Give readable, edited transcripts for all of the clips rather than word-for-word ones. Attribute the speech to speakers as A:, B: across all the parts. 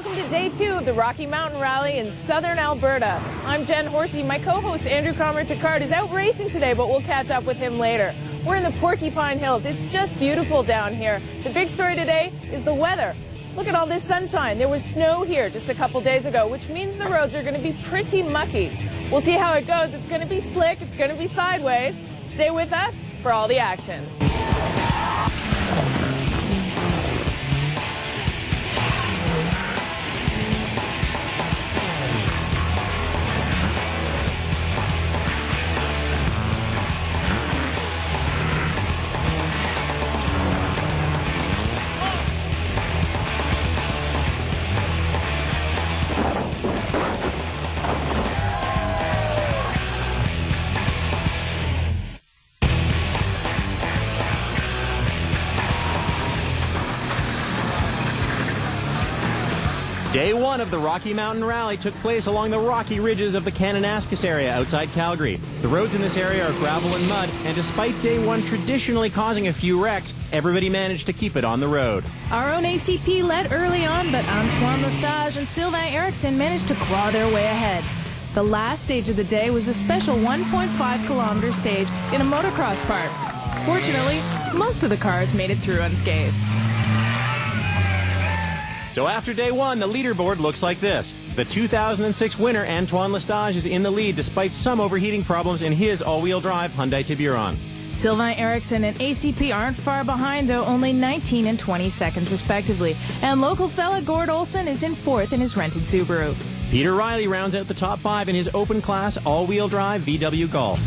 A: welcome to day 2 of the Rocky Mountain Rally in southern Alberta. I'm Jen Horsey. My co-host Andrew Comrie-Picard is out racing today, but we'll catch up with him later. We're in the Porcupine Hills. It's just beautiful down here. The big story today is the weather. Look at all this sunshine. There was snow here just a couple days ago, which means the roads are going to be pretty mucky. We'll see how it goes. It's going to be slick. It's going to be sideways. Stay with us for all the action.
B: Day 1 of the Rocky Mountain Rally took place along the rocky ridges of the Kananaskis area outside Calgary. The roads in this area are gravel and mud, and despite Day 1 traditionally causing a few wrecks, everybody managed to keep it on the road.
C: Our own ACP led early on, but Antoine Lestage and Sylvain Eriksson managed to claw their way ahead. The last stage of the day was a special 1.5-kilometer stage in a motocross park. Fortunately, most of the cars made it through unscathed.
B: So after Day 1, the leaderboard looks like this. The 2006 winner, Antoine Lestage, is in the lead despite some overheating problems in his all-wheel drive Hyundai Tiburon.
C: Sylvain Eriksson and ACP aren't far behind, though, only 19 and 20 seconds respectively. And local fella Gord Olson is in 4th in his rented Subaru.
B: Peter Riley rounds out the top 5 in his open-class all-wheel drive VW Golf.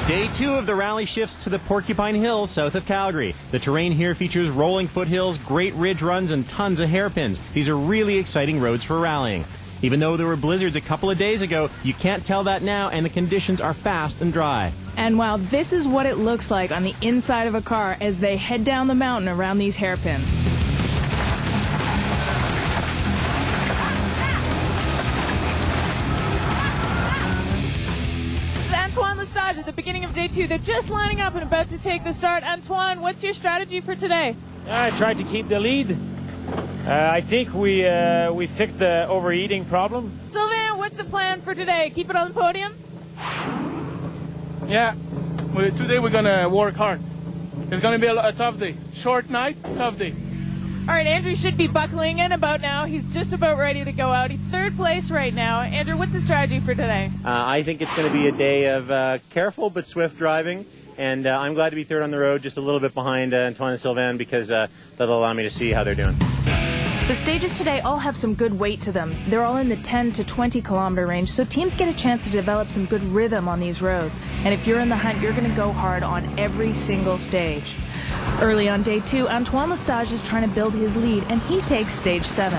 B: Day 2 of the rally shifts to the Porcupine Hills south of Calgary. The terrain here features rolling foothills, great ridge runs, and tons of hairpins. These are really exciting roads for rallying. Even though there were blizzards a couple of days ago, you can't tell that now, and the conditions are fast and dry.
C: And wow, this is what it looks like on the inside of a car as they head down the mountain around these hairpins.
A: Antoine Lestage at the beginning of day 2. They're just lining up and about to take the start. Antoine, what's your strategy for today?
D: I tried to keep the lead. I think we fixed the overeating problem.
A: Sylvain, what's the plan for today? Keep it on the podium?
E: Yeah, today we're going to work hard. It's going to be a tough day. Short night, tough day.
A: All right, Andrew should be buckling in about now. He's just about ready to go out. He's 3rd place right now. Andrew, what's the strategy for today?
F: I think it's going to be a day of careful but swift driving, and I'm glad to be 3rd on the road, just a little bit behind Antoine and Sylvain, because that'll allow me to see how they're doing.
C: The stages today all have some good weight to them. They're all in the 10 to 20 kilometer range, so teams get a chance to develop some good rhythm on these roads. And if you're in the hunt, you're going to go hard on every single stage. Early on day 2, Antoine Lestage is trying to build his lead, and he takes stage 7.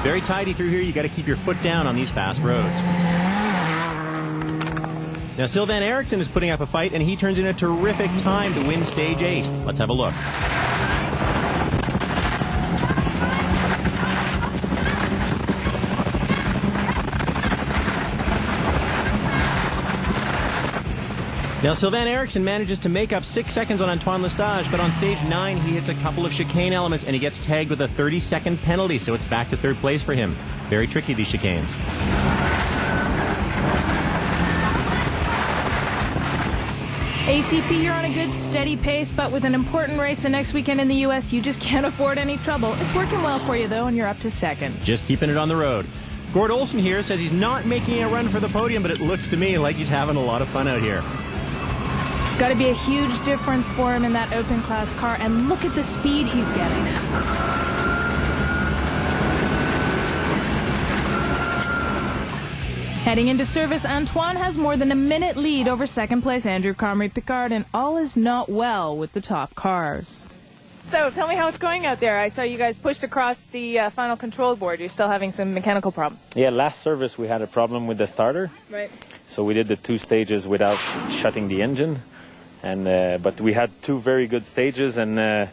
B: Very tidy through here. You got to keep your foot down on these fast roads. Now, Sylvain Eriksson is putting up a fight, and he turns in a terrific time to win stage 8. Let's have a look. Now, Sylvain Eriksson manages to make up 6 seconds on Antoine Lestage, but on stage 9, he hits a couple of chicane elements, and he gets tagged with a 30-second penalty, so it's back to 3rd place for him. Very tricky, these chicanes.
C: ACP, you're on a good, steady pace, but with an important race the next weekend in the U.S., you just can't afford any trouble. It's working well for you, though, and you're up to 2nd.
B: Just keeping it on the road. Gord Olson here says he's not making a run for the podium, but it looks to me like he's having a lot of fun out here.
C: Got to be a huge difference for him in that open class car, and look at the speed he's getting. Heading into service, Antoine has more than a minute lead over 2nd place Andrew Comrie-Picard, and all is not well with the top cars.
A: So tell me how it's going out there. I saw you guys pushed across the final control board. You're still having some mechanical problems.
D: Yeah, last service we had a problem with the starter.
A: Right.
D: So we did the 2 stages without shutting the engine. And but we had 2 very good stages, and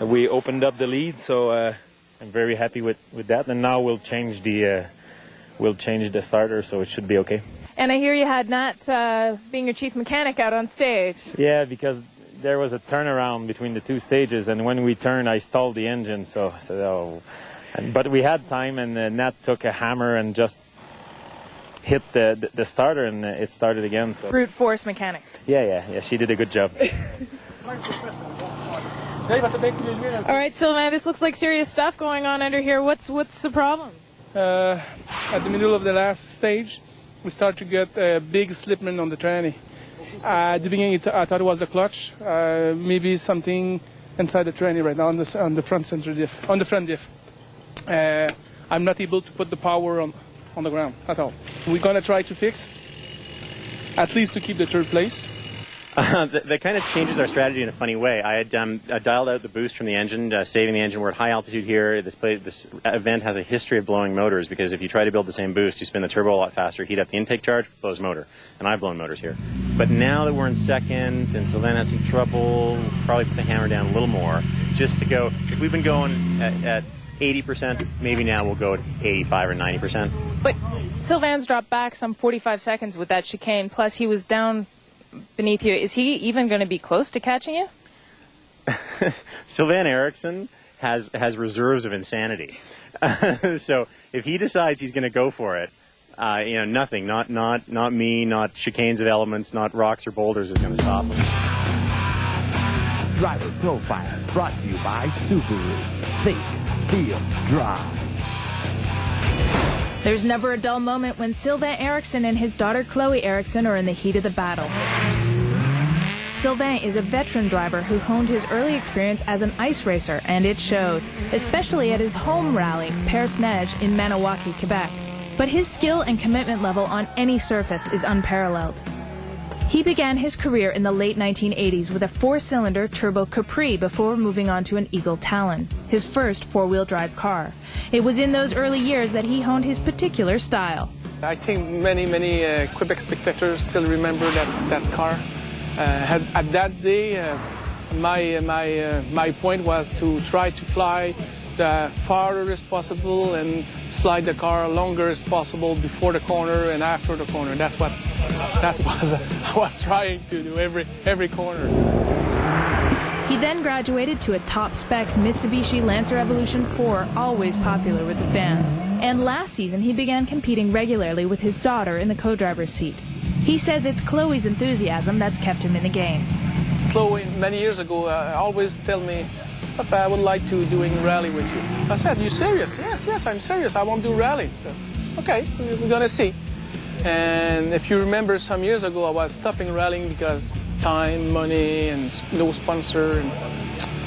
D: we opened up the lead, so I'm very happy with that. And now we'll change the starter, so it should be okay.
A: And I hear you had Nat being your chief mechanic out on stage.
D: Yeah, because there was a turnaround between the two stages, and when we turned, I stalled the engine. But we had time, and Nat took a hammer and just hit the starter, and it started again. So.
A: Brute force mechanics.
D: Yeah, she did a good job.
A: All right, Sylvain, this looks like serious stuff going on under here. What's the problem?
E: At the middle of the last stage, we start to get a big slipment on the tranny. At the beginning, I thought it was the clutch. Maybe something inside the tranny right now on the front center diff, on the front diff. I'm not able to put the power on the ground at all. We're gonna try to fix, at least to keep the third place.
F: That kind of changes our strategy in a funny way. I had dialed out the boost from the engine, saving the engine. We're at high altitude here. This event has a history of blowing motors because if you try to build the same boost, you spin the turbo a lot faster, heat up the intake charge, blows motor. And I've blown motors here. But now that we're in second and Sylvain has some trouble, we'll probably put the hammer down a little more just to go. If we've been going at 80%, maybe now we'll go at 85 or 90%.
A: But Sylvain's dropped back some 45 seconds with that chicane, plus he was down beneath you. Is he even going to be close to catching you?
F: Sylvain Eriksson has reserves of insanity. So if he decides he's going to go for it, nothing, not me, not chicanes of elements, not rocks or boulders is going to stop him.
G: Driver Profile brought to you by Subaru. Think, feel, drive.
C: There's never a dull moment when Sylvain Eriksson and his daughter Chloe Eriksson are in the heat of the battle. Sylvain is a veteran driver who honed his early experience as an ice racer, and it shows, especially at his home rally, Perce Neige in Maniwaki, Quebec. But his skill and commitment level on any surface is unparalleled. He began his career in the late 1980s with a 4-cylinder Turbo Capri before moving on to an Eagle Talon, his first 4-wheel drive car. It was in those early years that he honed his particular style.
E: I think many Quebec spectators still remember that car. At that day, my point was to try to fly the farther as possible and slide the car longer as possible before the corner and after the corner. That was I was trying to do every corner.
C: He then graduated to a top-spec Mitsubishi Lancer Evolution 4, always popular with the fans. And last season, he began competing regularly with his daughter in the co-driver's seat. He says it's Chloe's enthusiasm that's kept him in the game.
E: Chloe, many years ago, always tell me, Papa, I would like to doing rally with you. I said, you serious? Yes, I'm serious. I won't do rally. He says, okay, we're going to see. And if you remember, some years ago, I was stopping rallying because time, money, and no sponsor.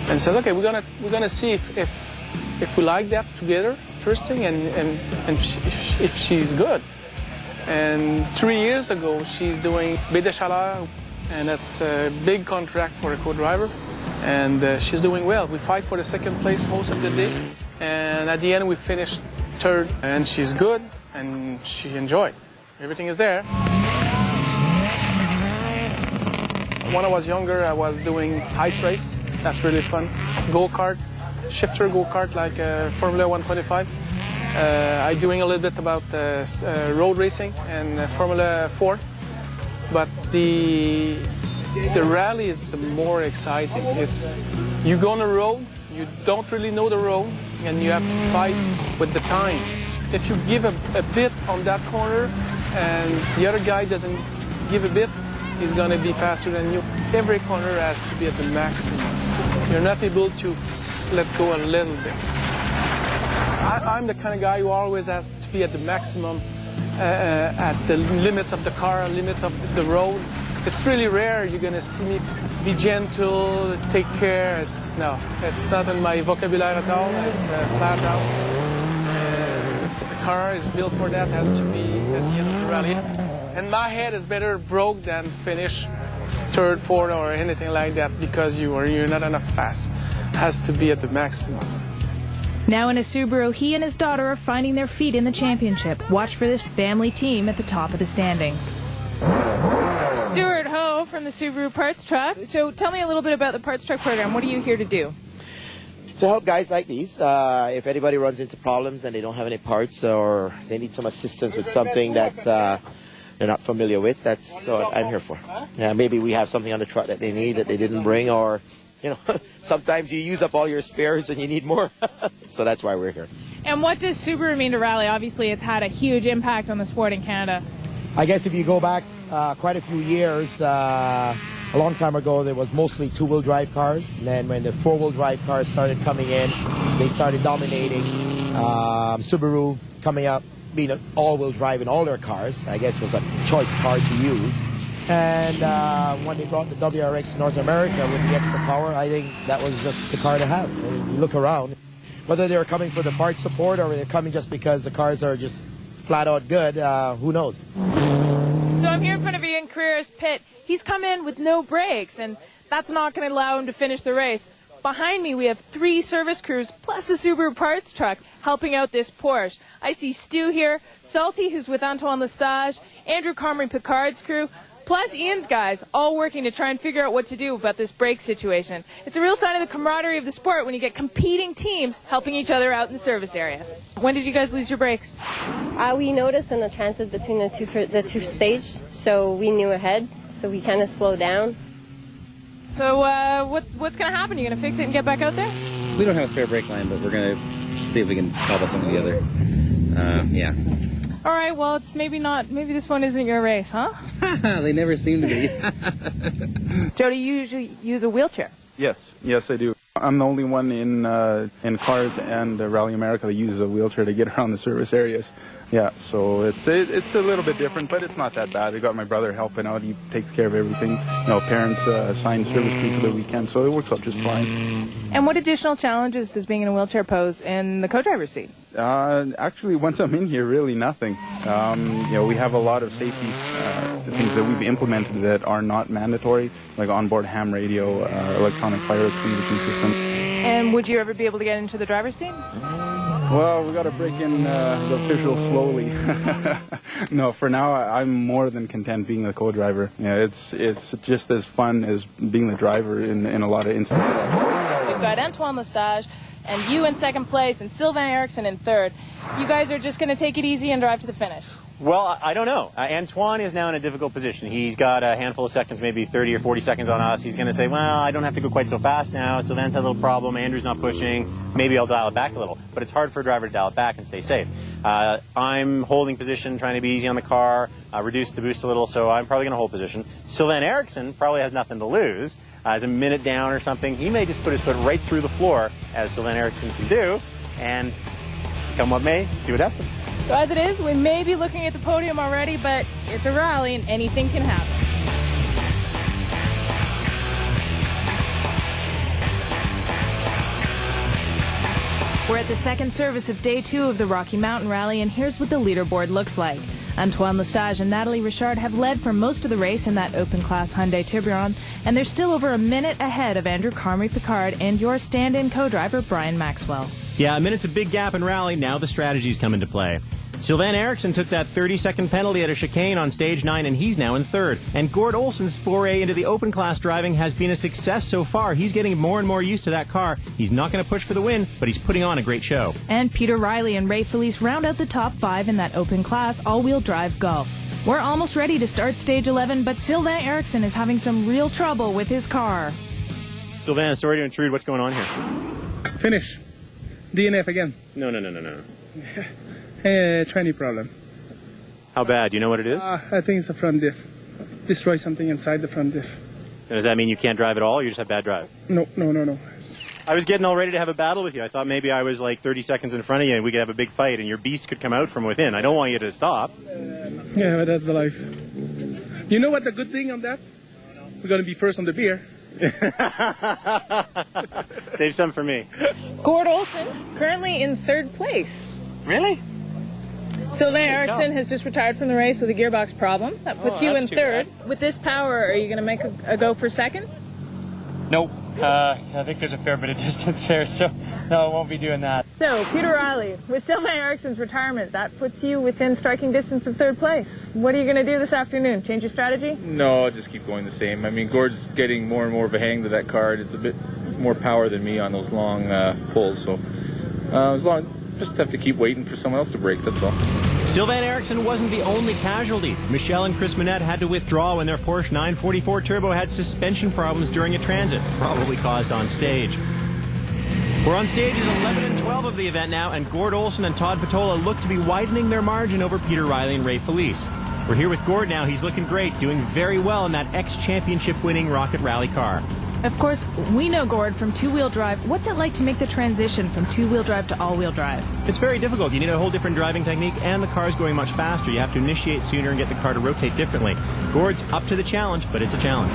E: And said, okay, we're gonna see if we like that together, first thing, and if she's good. And 3 years ago, she's doing Baie des Chaleurs, and that's a big contract for a co-driver. And she's doing well. We fight for the second place most of the day. And at the end, we finished third. And she's good, and she enjoyed. Everything is there. When I was younger, I was doing ice race. That's really fun. Go-kart, shifter go-kart like Formula 125. I'm doing a little bit about road racing and Formula 4. But the rally is the more exciting. It's you go on the road, you don't really know the road, and you have to fight with the time. If you give a bit on that corner and the other guy doesn't give a bit, he's going to be faster than you. Every corner has to be at the maximum. You're not able to let go a little bit. I'm the kind of guy who always has to be at the maximum, at the limit of the car, limit of the road. It's really rare you're going to see me be gentle, take care. It's not in my vocabulary at all. It's flat out. The car is built for that, has to be at the end of the rally. And my head is better broke than finish third, fourth, or anything like that because you're not enough fast. It has to be at the maximum.
C: Now in a Subaru, he and his daughter are finding their feet in the championship. Watch for this family team at the top of the standings.
A: Stuart Ho from the Subaru Parts Truck. So tell me a little bit about the Parts Truck program. What are you here to do?
H: To help guys like these, if anybody runs into problems and they don't have any parts or they need some assistance with something that they're not familiar with. That's what I'm here for. Yeah, maybe we have something on the truck that they need that they didn't bring, or sometimes you use up all your spares and you need more. So that's why we're here.
A: And what does Subaru mean to Rally? Obviously, it's had a huge impact on the sport in Canada.
H: I guess if you go back quite a few years, a long time ago, there was mostly two-wheel drive cars. And then when the four-wheel drive cars started coming in, they started dominating. Subaru coming up, being an all-wheel drive in all their cars, I guess was a choice car to use. And when they brought the WRX to North America with the extra power, I think that was just the car to have. I mean, you look around, whether they're coming for the part support or they're coming just because the cars are just flat out good, who knows?
A: So I'm here in front of Ian Carrera's pit. He's come in with no brakes, and that's not going to allow him to finish the race. Behind me, we have 3 service crews, plus the Subaru parts truck, helping out this Porsche. I see Stu here, Salty, who's with Antoine Lestage, Andrew Comrie Picard's crew, plus Ian's guys, all working to try and figure out what to do about this brake situation. It's a real sign of the camaraderie of the sport when you get competing teams helping each other out in the service area. When did you guys lose your brakes?
I: We noticed in the transit between the two stage, so we knew ahead, so we kind of slowed down.
A: So what's going to happen? You going to fix it and get back out there?
J: We don't have a spare brake line, but we're going to see if we can cobble something together. Yeah.
A: All right, well, it's maybe this one isn't your race, huh?
J: They never seem to be.
A: Joe, do you usually use a wheelchair?
K: Yes, I do. I'm the only one in cars and Rally America that uses a wheelchair to get around the service areas. Yeah, so it's a little bit different, but it's not that bad. I got my brother helping out. He takes care of everything. Parents assign service crew for the weekend, so it works out just fine.
A: And what additional challenges does being in a wheelchair pose in the co-driver's seat?
K: Actually, once I'm in here, really nothing. We have a lot of safety things that we've implemented that are not mandatory, like onboard ham radio, electronic fire extinguishing system.
A: And would you ever be able to get into the driver's seat?
K: Well, we got to break in the officials slowly. No, for now, I'm more than content being the co-driver. Yeah, it's just as fun as being the driver in a lot of instances.
A: We've got Antoine Lestage and you in second place and Sylvain Eriksson in third. You guys are just going to take it easy and drive to the finish.
F: Well, I don't know. Antoine is now in a difficult position. He's got a handful of seconds, maybe 30 or 40 seconds on us. He's going to say, well, I don't have to go quite so fast now. Sylvain's had a little problem. Andrew's not pushing. Maybe I'll dial it back a little. But it's hard for a driver to dial it back and stay safe. I'm holding position, trying to be easy on the car, reduce the boost a little, so I'm probably going to hold position. Sylvain Eriksson probably has nothing to lose. As a minute down or something, he may just put his foot right through the floor, as Sylvain Eriksson can do, and come what may, see what happens.
A: So as it is, we may be looking at the podium already, but it's a rally and anything can happen. We're at the second service of day 2 of the Rocky Mountain Rally, and here's what the leaderboard looks like. Antoine Lestage and Natalie Richard have led for most of the race in that open-class Hyundai Tiburon, and they're still over a minute ahead of Andrew Comrie Picard and your stand-in co-driver, Brian Maxwell.
B: Yeah, a minute's a big gap in rally. Now the strategies come into play. Sylvain Eriksson took that 30-second penalty at a chicane on stage 9, and he's now in third. And Gord Olsen's foray into the open class driving has been a success so far. He's getting more and more used to that car. He's not going to push for the win, but he's putting on a great show.
C: And Peter Riley and Ray Felice round out the top 5 in that open class all-wheel drive golf. We're almost ready to start stage 11, but Sylvain Eriksson is having some real trouble with his car.
F: Sylvain, sorry to intrude. What's going on here?
L: Finish. DNF again.
F: No.
L: Tranny problem.
F: How bad? Do you know what it is?
L: I think it's a front diff. Destroy something inside the front diff.
F: Does that mean you can't drive at all, or you just have bad drive?
L: No.
F: I was getting all ready to have a battle with you. I thought maybe I was like 30 seconds in front of you and we could have a big fight and your beast could come out from within. I don't want you to stop.
L: Yeah, but that's the life. You know what the good thing on that? We're going to be first on the beer.
F: Save some for me.
A: Gord Olsen, currently in third place.
F: Really?
A: Sylvain Eriksson has just retired from the race with a gearbox problem. That puts you in third. With this power, are you going to make a go for second?
M: Nope. I think there's a fair bit of distance there, so no, I won't be doing that.
A: So, Peter Riley, with Sylvain Eriksson's retirement, that puts you within striking distance of third place. What are you going to do this afternoon? Change your strategy?
N: No, I'll just keep going the same. I mean, Gord's getting more and more of a hang to that card. It's a bit more power than me on those long pulls, so just have to keep waiting for someone else to break, that's all.
B: Sylvain Eriksson wasn't the only casualty. Michelle and Chris Manette had to withdraw when their Porsche 944 Turbo had suspension problems during a transit, probably caused on stage. We're on stages 11 and 12 of the event now, and Gord Olson and Todd Patola look to be widening their margin over Peter Riley and Ray Felice. We're here with Gord now. He's looking great, doing very well in that ex-championship winning Rocket Rally car.
C: Of course, we know Gord from two-wheel drive. What's it like to make the transition from two-wheel drive to all-wheel drive?
B: It's very difficult. You need a whole different driving technique, and the car's going much faster. You have to initiate sooner and get the car to rotate differently. Gord's up to the challenge, but it's a challenge.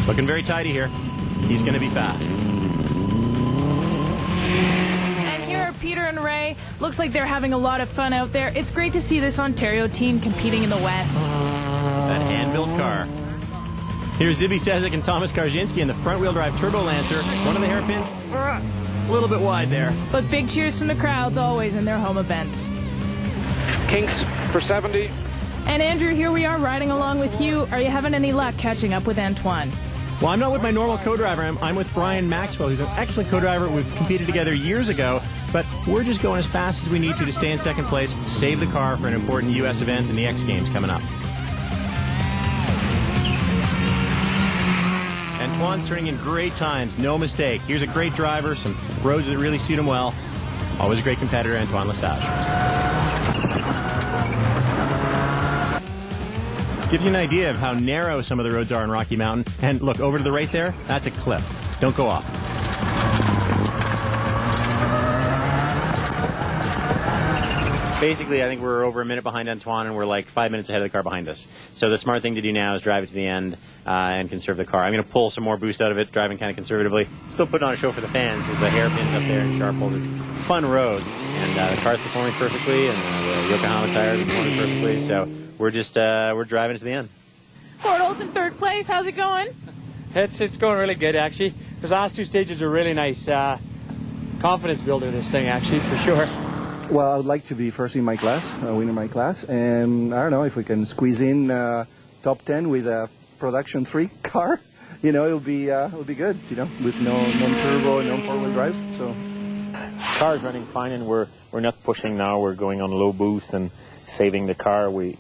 B: Looking very tidy here. He's going to be fast.
C: And here are Peter and Ray. Looks like they're having a lot of fun out there. It's great to see this Ontario team competing in the West.
B: That hand-built car. Here's Zibby Sezik and Thomas Karzinski in the front-wheel drive Turbo Lancer. One of the hairpins, a little bit wide there.
C: But big cheers from the crowds always in their home event.
O: Kinks for 70.
C: And Andrew, here we are riding along with you. Are you having any luck catching up with Antoine?
B: Well, I'm not with my normal co-driver. I'm with Brian Maxwell, who's an excellent co-driver. We've competed together years ago, but we're just going as fast as we need to stay in second place, save the car for an important U.S. event in the X Games coming up. Antoine's turning in great times, no mistake. Here's a great driver, some roads that really suit him well. Always a great competitor, Antoine Lestage. Gives you an idea of how narrow some of the roads are in Rocky Mountain. And look, over to the right there, that's a cliff. Don't go off.
F: Basically, I think we're over a minute behind Antoine, and we're like 5 minutes ahead of the car behind us. So the smart thing to do now is drive it to the end and conserve the car. I'm going to pull some more boost out of it, driving kind of conservatively. Still putting on a show for the fans because the hairpins up there and sharp holes. It's fun roads, and the car's performing perfectly, and the Yokohama tires are performing perfectly. So we're just we're driving to the end.
A: Gord Olson, third place. How's it going?
M: It's going really good, actually. Those last two stages are really nice. Confidence builder, this thing, actually, for sure.
P: Well, I would like to be first in my class, winner my class, and I don't know if we can squeeze in top 10 with a production 3 car. You know, it'll be good. You know, with no turbo, no 4-wheel drive. So,
D: car's running fine, and we're not pushing now. We're going on low boost and saving the car. We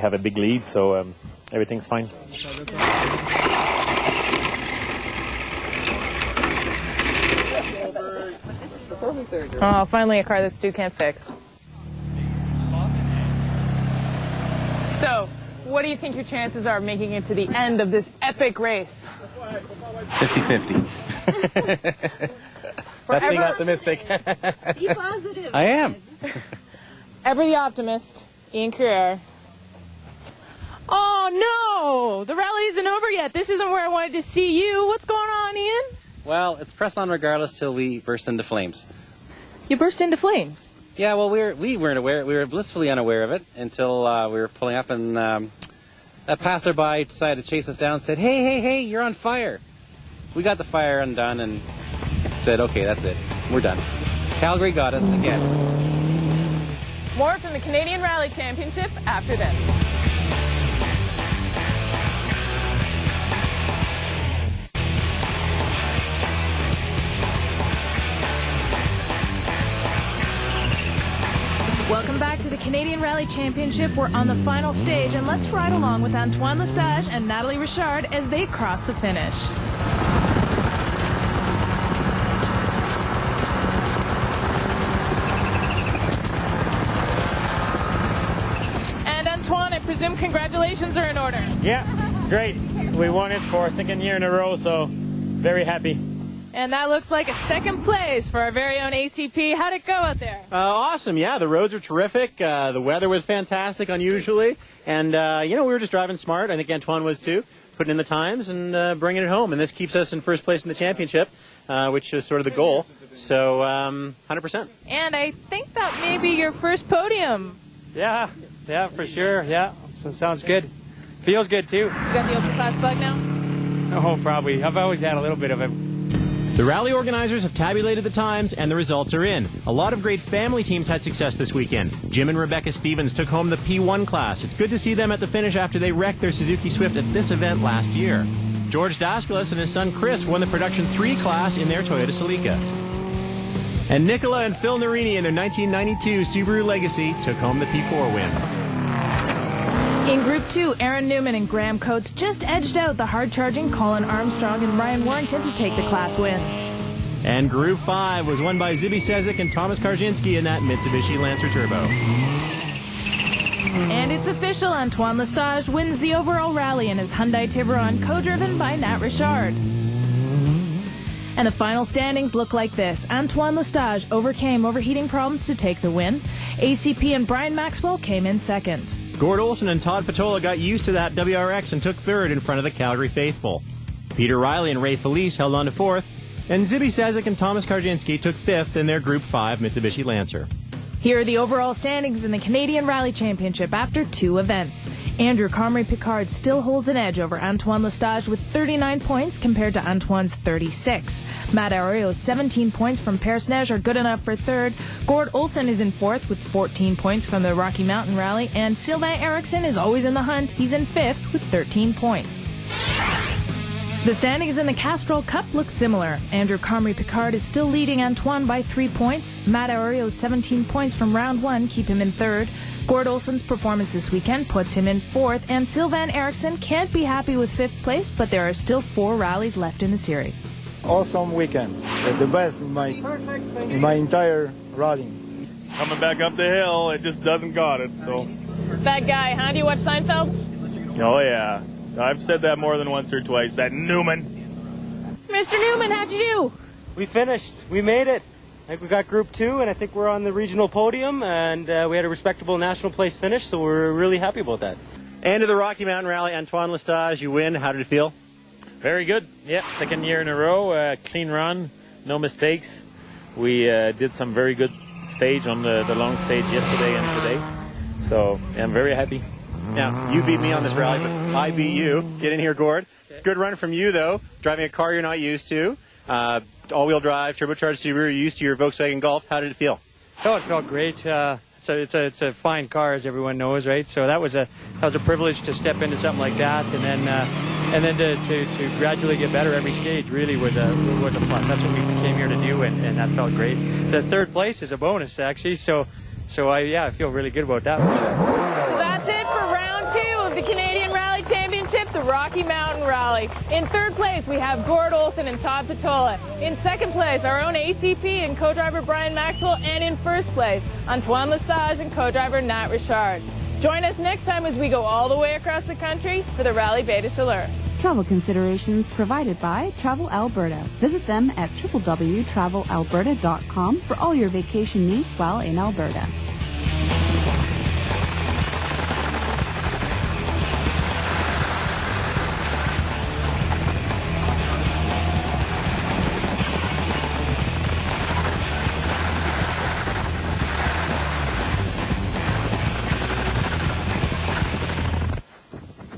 D: have a big lead, so everything's fine.
A: Oh, finally a car that Stu can't fix. So, what do you think your chances are of making it to the end of this epic race?
J: 50-50.
A: That's
J: being optimistic.
A: Be positive.
J: I am.
A: Ever the optimist, Ian Carrere. Oh no! The rally isn't over yet. This isn't where I wanted to see you. What's going on, Ian?
J: Well, it's press on regardless till we burst into flames.
A: You burst into flames?
J: Yeah, well, we weren't aware. We were blissfully unaware of it until we were pulling up, and a passerby decided to chase us down and said, hey, you're on fire. We got the fire undone and said, okay, that's it. We're done. Calgary got us again.
A: More from the Canadian Rally Championship after this.
C: Welcome back to the Canadian Rally Championship. We're on the final stage, and let's ride along with Antoine Lestage and Natalie Richard as they cross the finish.
A: And Antoine, I presume congratulations are in order.
D: Yeah, great. We won it for a second year in a row, so very happy.
A: And that looks like a second place for our very own ACP. How'd it go out there?
F: Awesome, yeah. The roads are terrific. The weather was fantastic, unusually. And, we were just driving smart. I think Antoine was too, putting in the times and bringing it home. And this keeps us in first place in the championship, which is sort of the goal. So, 100%.
A: And I think that may be your first podium.
M: Yeah, for sure. Yeah, so sounds good. Feels good, too.
A: You got the Ultra Class bug now?
M: Oh, probably. I've always had a little bit of it.
B: The rally organizers have tabulated the times, and the results are in. A lot of great family teams had success this weekend. Jim and Rebecca Stevens took home the P1 class. It's good to see them at the finish after they wrecked their Suzuki Swift at this event last year. George Daskalis and his son Chris won the Production 3 class in their Toyota Celica. And Nicola and Phil Narini in their 1992 Subaru Legacy took home the P4 win.
C: In Group 2, Aaron Newman and Graham Coates just edged out the hard-charging Colin Armstrong and Ryan Warrington to take the class win.
B: And Group 5 was won by Zibby Sezik and Thomas Karzinski in that Mitsubishi Lancer Turbo.
C: And it's official, Antoine Lestage wins the overall rally in his Hyundai Tiburon, co-driven by Nat Richard. And the final standings look like this. Antoine Lestage overcame overheating problems to take the win. ACP and Brian Maxwell came in second.
B: Gord Olson and Todd Patola got used to that WRX and took third in front of the Calgary faithful. Peter Riley and Ray Felice held on to fourth, and Zibby Sezik and Thomas Karzinski took fifth in their Group 5 Mitsubishi Lancer.
C: Here are the overall standings in the Canadian Rally Championship after 2 events. Andrew Comrie Picard still holds an edge over Antoine Lestage with 39 points compared to Antoine's 36. Matt Arroyo's 17 points from Persnage are good enough for third. Gord Olson is in fourth with 14 points from the Rocky Mountain Rally, and Sylvain Eriksson is always in the hunt. He's in fifth with 13 points. The standings in the Castrol Cup look similar. Andrew Comrie Picard is still leading Antoine by 3 points. Matt Arroyo's 17 points from round 1 keep him in third. Gord Olson's performance this weekend puts him in fourth, and Sylvain Eriksson can't be happy with fifth place, but there are still 4 rallies left in the series.
Q: Awesome weekend. The best in my entire rally.
R: Coming back up the hill, it just doesn't got it, so.
A: That guy, huh? Do you watch Seinfeld?
R: Oh, yeah. I've said that more than once or twice. That Newman.
A: Mr. Newman, how'd you do?
M: We finished. We made it. I think we got Group 2, and I think we're on the regional podium, and we had a respectable national place finish, so we're really happy about that.
F: And to the Rocky Mountain Rally, Antoine Lestage, you win. How did it feel?
D: Very good. Yep, second year in a row. Clean run, no mistakes. We did some very good stage on the long stage yesterday and today. So yeah, I'm very happy.
F: Now, you beat me on this rally, but I beat you. Get in here, Gord. Okay. Good run from you, though. Driving a car you're not used to. All-wheel drive, turbocharged Subaru, you're used to your Volkswagen Golf. How did it feel?
M: Oh, it felt great. It's a fine car, as everyone knows, right? So that was a privilege to step into something like that, and then to gradually get better every stage really was a plus. That's what we came here to do, and that felt great. The third place is a bonus, actually. So I feel really good about that.
A: So that's it for round 2 of the Canadian Rally Championship, the Rocky Mountain Rally. In third place, we have Gord Olson and Todd Patola. In second place, our own ACP and co-driver Brian Maxwell. And in first place, Antoine Lestage and co-driver Nat Richard. Join us next time as we go all the way across the country for the Rally Bay de Chaleur.
S: Travel considerations provided by Travel Alberta. Visit them at www.travelalberta.com for all your vacation needs while in Alberta.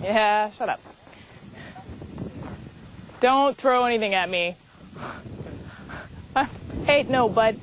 A: Yeah, shut up. Don't throw anything at me. Hey, no, bud.